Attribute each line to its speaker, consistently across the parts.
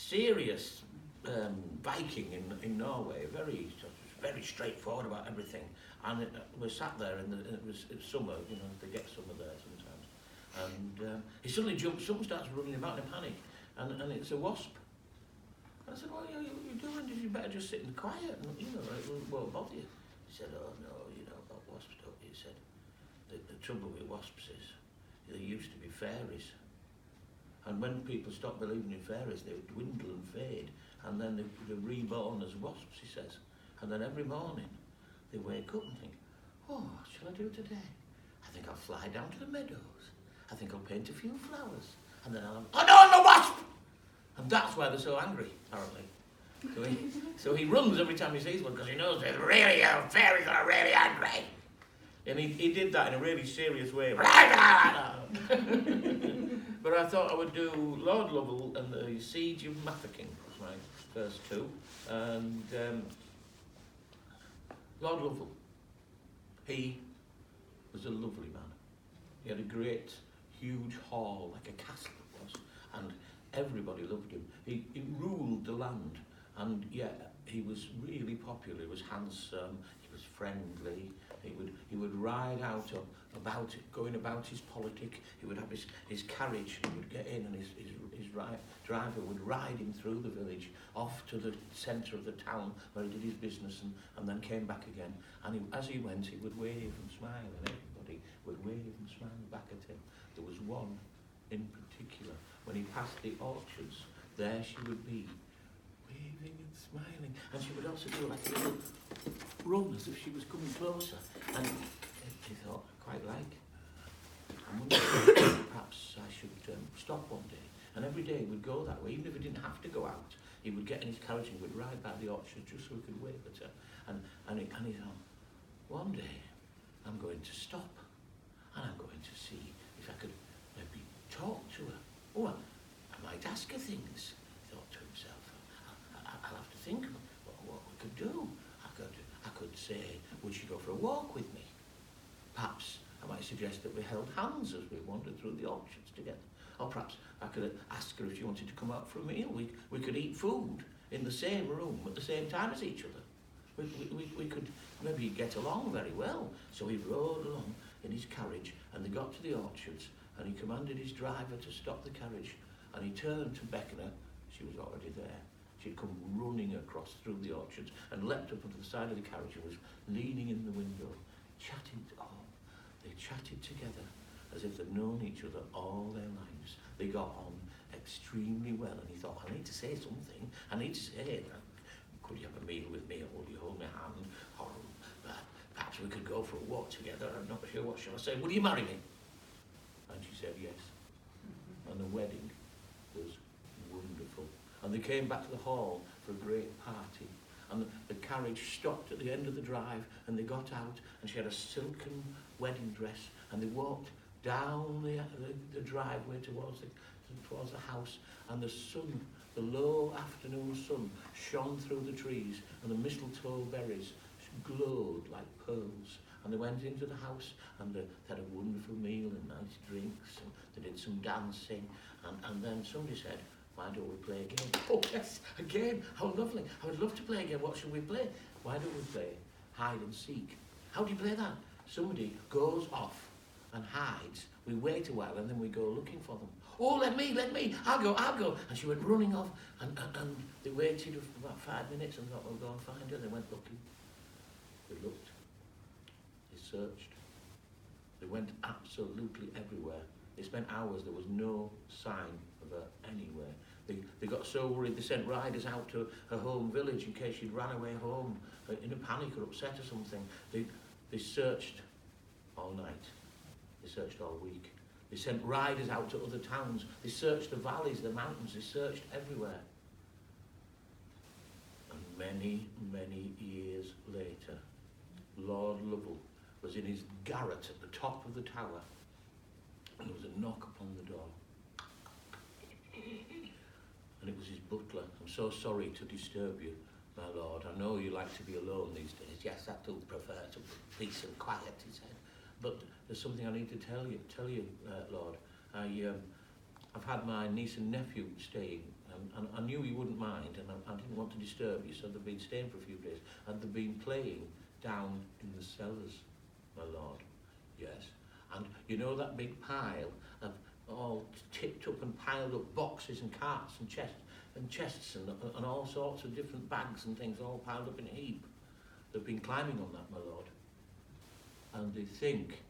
Speaker 1: serious Viking in Norway, very straightforward about everything. And we sat there, and it was summer, you know, they get summer there sometimes. And he suddenly jumps up and starts running about in a panic, and it's a wasp. And I said, what are you doing? You better just sit in quiet, and, you know, it won't bother you. He said, oh no, you know about wasps, don't you? He said, the trouble with wasps is, they used to be fairies. And when people stop believing in fairies, they dwindle and fade, and then they're reborn as wasps, he says. And then every morning, they wake up and think, oh, what shall I do today? I think I'll fly down to the meadows. I think I'll paint a few flowers. And then oh no, I'm a wasp! And that's why they're so angry, apparently. So he runs every time he sees one, because he knows they're really, fairies are really angry. And he did that in a really serious way. But I thought I would do Lord Lovell and the Siege of Mafeking, was my first two. And Lord Lovell, he was a lovely man. He had a great, huge hall, like a castle it was, and everybody loved him. He ruled the land, and yet he was really popular. He was handsome, he was friendly. He would ride out going about his politic. He would have his carriage, he would get in, and his driver would ride him through the village, off to the centre of the town where he did his business, and then came back again. And as he went, he would wave and smile, and everybody would wave and smile back at him. There was one in particular, when he passed the orchards, there she would be, waving and smiling, and she would also do like a little run as if she was coming closer. And he thought, I quite like, I wonder if perhaps I should stop one day. And every day he would go that way, even if he didn't have to go out. He would get in his carriage and would ride by the orchard just so he could wave at her. And he thought, one day I'm going to stop, and I'm going to see if I could maybe talk to her. Or I might ask her things, he thought to himself. I'll have to think of what we could do. I could say, would she go for a walk with me? Perhaps I might suggest that we held hands as we wandered through the orchards together. Or perhaps I could ask her if she wanted to come out for a meal. We could eat food in the same room at the same time as each other. We could maybe get along very well. So he rode along in his carriage, and they got to the orchards, and he commanded his driver to stop the carriage, and he turned to beckon her. She was already there. She'd come running across through the orchards and leapt up onto the side of the carriage and was leaning in the window, chatting. They chatted together as if they'd known each other all their lives. They got on extremely well, and he thought, I need to say something. I need to say, could you have a meal with me, or will you hold my hand? Or perhaps we could go for a walk together. I'm not sure, what shall I say? Will you marry me? And she said yes. And the wedding was wonderful. And they came back to the hall for a great party. And the carriage stopped at the end of the drive, and they got out, and she had a silken wedding dress, and they walked down the driveway towards the house, and the sun, the low afternoon sun, shone through the trees, and the mistletoe berries glowed like pearls. And they went into the house, and they had a wonderful meal and nice drinks, and they did some dancing, and then somebody said, why don't we play a game? Oh yes, a game, how lovely. I would love to play a game. What shall we play? Why don't we play hide and seek? How do you play that? Somebody goes off and hides. We wait a while, and then we go looking for them. Oh, let me, I'll go. And she went running off, and they waited for about 5 minutes and thought, we'll go and find her. They went looking. They looked. They searched. They went absolutely everywhere. They spent hours. There was no sign of her anywhere. They got so worried they sent riders out to her home village in case she'd ran away home in a panic or upset or something. They searched all night. They searched all week. They sent riders out to other towns. They searched the valleys, the mountains. They searched everywhere. And many, many years later, Lord Lovell was in his garret at the top of the tower, and there was a knock upon the door. And it was his butler. I'm so sorry to disturb you, my lord. I know you like to be alone these days. Yes, I do prefer to peace and quiet, he said. But there's something I need to tell you, Lord. I've had my niece and nephew staying, and I knew you and I didn't want to disturb you, so they've been staying for a few days, and they've been playing down in the cellars, my lord. Yes. And you know that big pile of all tipped up and piled up boxes and carts and chests and all sorts of different bags and things all piled up in a heap? They've been climbing on that, my lord. And they think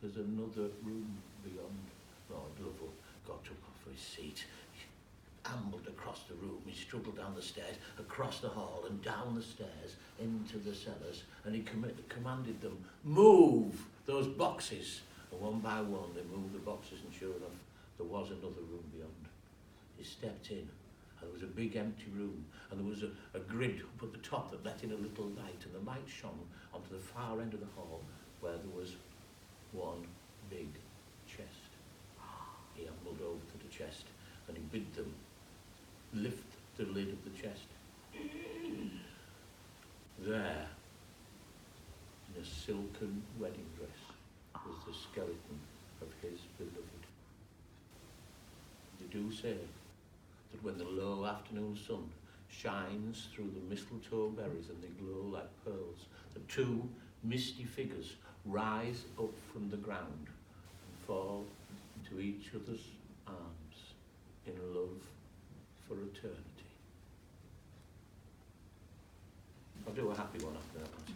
Speaker 1: there's another room beyond. Lord Lovell got up off his seat, he ambled across the room, he struggled down the stairs, across the hall and down the stairs into the cellars, and he commanded them, move those boxes. And one by one they moved the boxes, and sure enough there was another room beyond. He stepped in, and there was a big empty room, and there was a grid up at the top that let in a little light, and the light shone onto the far end of the hall where there was one big chest. He ambled over to the chest and he bid them lift the lid of the chest. There, in a silken wedding dress, was the skeleton of his beloved. They do say that when the low afternoon sun shines through the mistletoe berries and they glow like pearls, the two misty figures rise up from the ground and fall into each other's arms in love for eternity. I'll do a happy one after that one.